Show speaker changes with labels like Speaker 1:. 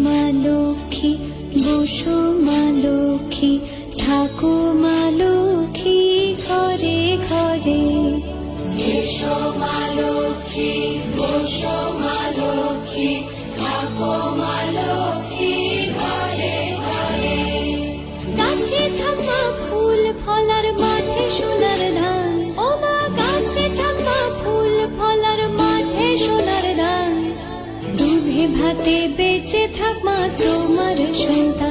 Speaker 1: মা লক্ষ্মী, বসো মা লক্ষ্মী, থাকো মা লক্ষ্মী ঘরে ঘরে।
Speaker 2: এসো মা লক্ষ্মী, বসো মা লক্ষ্মী, থাকো মা লক্ষ্মী ঘরে ঘরে।
Speaker 1: গাছে থাকা ফুল ফলার মাঠে সোনার ধান, ও মা গাছে থাকা ফুল ফলার মাঠে সোনার ধান। দুধে ভাতে বেঁচে থাক মা তোমার সন্তান।